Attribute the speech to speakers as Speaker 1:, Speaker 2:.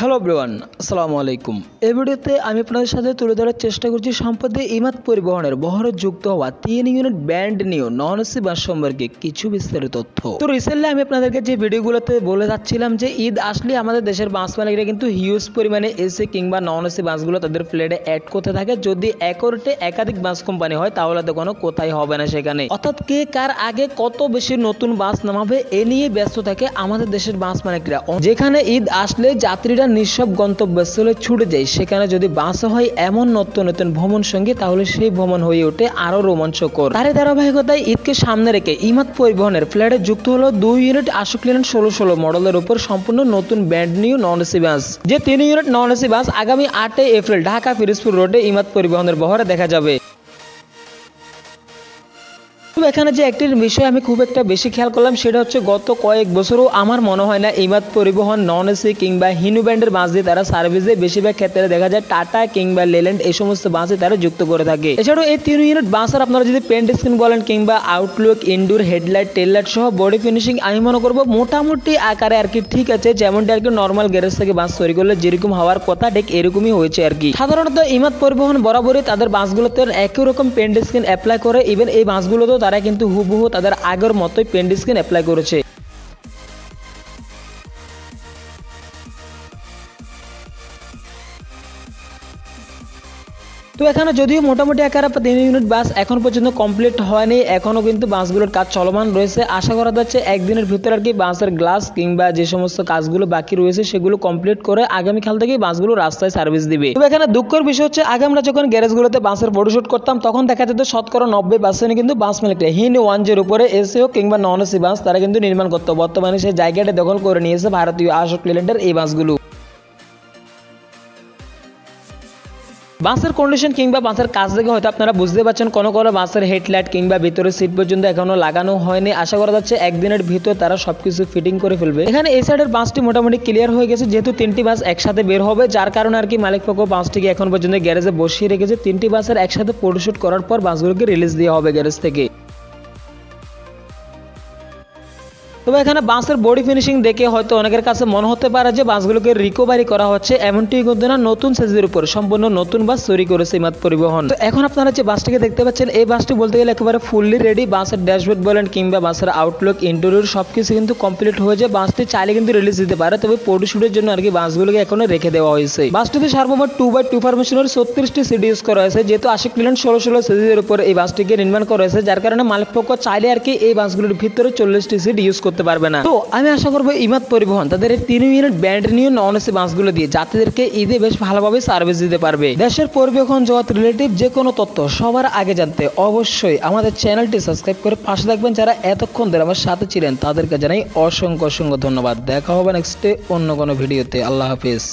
Speaker 1: Hello everyone, আসসালামু আলাইকুম। এই ভিডিওতে আমি আপনাদের সাথে তুলে ধরার চেষ্টা করছি সম্প্রতি ইমাদ পরিবহনের বহরে যুক্ত হওয়া 3 unit band new non AC bus সম্পর্কে কিছু বিস্তারিত তথ্য। তো রিসেন্টলি আমি আপনাদেরকে যে ভিডিওগুলোতে বলে যাচ্ছিলাম যে ঈদ আসলে আমাদের দেশের বাস মালিকরা কিন্তু হিউজ পরিমাণে এসি কিংবা নন এসি বাসগুলো তাদের ফ্লেটে অ্যাড করতে থাকে। যদি একরটে একাধিক বাস কোম্পানি হয় তাহলে তো কোনো কোথায় হবে না সেখানে, অর্থাৎ কে কার আগে কত বেশি নতুন বাস নামাবে এ নিয়ে ব্যস্ত থাকে আমাদের দেশের বাস মালিকরা। যেখানে ঈদ আসলে যাত্রীরা নিঃসব গন্তব্যস্থলে ছুটে যায়, সেখানে যদি বাস হয় এমন নতুন নতুন ভ্রমণ সঙ্গী তাহলে সেই ভ্রমণ হয়ে ওঠে আরো রোমাঞ্চকর। তার ধারাবাহিকতায় ঈদকে সামনে রেখে ইমাদ পরিবহনের ফ্ল্যাটে যুক্ত হলো 2 ইউনিট আশুক লেল্যান্ড 1616 মডেলের উপর সম্পূর্ণ নতুন band new non AC bus. যে 3 ইউনিট নন এসি বাস আগামী 8 এপ্রিল ঢাকা ফিরোজপুর রোডে ইমাদ পরিবহনের বহরে দেখা যাবে। এখানে যে একটি বিষয় আমি খুব একটা বেশি খেয়াল করলাম সেটা হচ্ছে গত কয়েক বছরও আমার মনে হয় না ইমাদ পরিবহন নন এসি কিংবা হিনু ব্যান্ডের বাস দিয়ে তারা সার্ভিসে বেশিরভাগ ক্ষেত্রে দেখা যায় টাটা কিংবা লেল্যান্ড এই সমস্ত বাসে তারা যুক্ত করে থাকে। এছাড়াও এই 3 ইউনিট বাসের আপনারা যদি পেন্ট স্ক্রিন বলেন কিংবা আউটলুক, ইনডোর, হেডলাইট, টেল লাইট সহ বডি ফিনিশিং আমি মনে করবো মোটামুটি আকারে আর কি ঠিক আছে, যেমনটা আর কি নর্মাল গ্যারেজ থেকে বাস তৈরি করলে যেরকম হওয়ার কথা ঠিক এরকমই হয়েছে আর কি। সাধারণত ইমাদ পরিবহন বরাবরই তাদের বাসগুলোতে একই রকম পেন্ট স্ক্রিন অ্যাপ্লাই করে, ইভেন এই বাসগুলোতেও তারা কিন্তু হুবহু তাদের আগের মতোই পেন্ট স্ক্রিন অ্যাপ্লাই করেছে। তো এখানে যদিও মোটামুটি আকারে 3 ইউনিট বাস এখন পর্যন্ত কমপ্লিট হয়নি, এখনো কিন্তু বাসগুলোর কাজ চলমান রয়েছে। আশা করা যাচ্ছে একদিনের ভিতরে আর কি বাসের গ্লাস কিংবা যে সমস্ত কাজগুলো বাকি রয়েছে সেগুলো কমপ্লিট করে আগামীকাল থেকে বাসগুলো রাস্তায় সার্ভিস দিবে। তবে এখানে দুঃখের বিষয় হচ্ছে আগে আমরা যখন গ্যারেজগুলোতে বাসের ফটোশুট করতাম তখন দেখা যেত শতকরা 90% কিন্তু বাস মালিকরা হিনু 10 উপরে এসি হোক কিংবা নন এসি বাস তারা কিন্তু নির্মাণ করতো। বর্তমানে সেই জায়গাটা দখল করে নিয়েছে ভারতীয় আশুক লেল্যান্ডের এই বাসগুলো। বাসের কন্ডিশন কিংবা বাসের কাজ দেখে হয়তো আপনারা বুঝতে পারছেন কোনো বাসের হেডলাইট কিংবা ভিতরে সিট পর্যন্ত এখনো লাগানো হয়নি। আশা করা যাচ্ছে একদিনের ভিতর তারা সবকিছু ফিটিং করে ফেলবে। এখানে এই সাইডের বাসটি মোটামুটি ক্লিয়ার হয়ে গেছে, যেহেতু 3টি বাস একসাথে বের হবে যার কারণে আর কি মালিক পক্ষ বাসটিকে এখন পর্যন্ত গ্যারেজে বসিয়ে রেখেছে। 3টি বাসের একসাথে ফটোশুট করার পর বাসগুলোকে রিলিজ দেওয়া হবে গ্যারেজ থেকে। তবে এখানে বাসের বডি ফিনিশিং দেখে হয়তো অনেকের কাছে মনে হতে পারে যে বাসগুলোকে রিকভারি করা হচ্ছে, এমনটি কিন্তু না, নতুন সেজের উপর সম্পূর্ণ নতুন বাস তৈরি করেছে ইমাদ পরিবহন। তো এখন আপনারা যে বাসটিকে দেখতে পাচ্ছেন এই বাসটি বলতে গেলে একেবারে ফুললি রেডি। বাসের ড্যাশবোর্ড বলেন কিংবা বাসের আউটলুক, ইন্টেরিয়র সবকিছু কিন্তু কমপ্লিট হয়ে যায়। বাসটি চাইলে কিন্তু রিলিজ দিতে পারে, তবে ফটোশুটের জন্য আর কি বাসগুলোকে এখনো রেখে দেওয়া হয়েছে। বাসটিতে সর্বমোট 2x2 ফরমেশনের 36টি সিট ইউজ করা হয়েছে, যেহেতু আশুক লেল্যান্ড 1616 সিরিজের উপর এই বাসটিকে নির্মাণ করা হয়েছে যার কারণে মালিক পক্ষ চাইলে আর কি এই বাসগুলোর ভিতরে 40টি সিট ইউজ করতে পারবে না। তো আমি আশা করবো ইমাদ পরিবহন তাদের এই 3 unit band new non AC বাসগুলো দিয়ে যাত্রীদেরকে ঈদে বেশ ভালোভাবে সার্ভিস দিতে পারবে। দেশের পরিবহন জগৎ রিলেটিভ যে কোনো তথ্য সবার আগে জানতে অবশ্যই আমাদের চ্যানেলটি সাবস্ক্রাইব করে পাশে থাকবেন। যারা এতক্ষণ ধরে আমার সাথে ছিলেন তাদেরকে জানাই অসংখ্য অসংখ্য ধন্যবাদ। দেখা হবে নেক্সটে অন্য কোনো ভিডিওতে। আল্লাহ হাফিজ।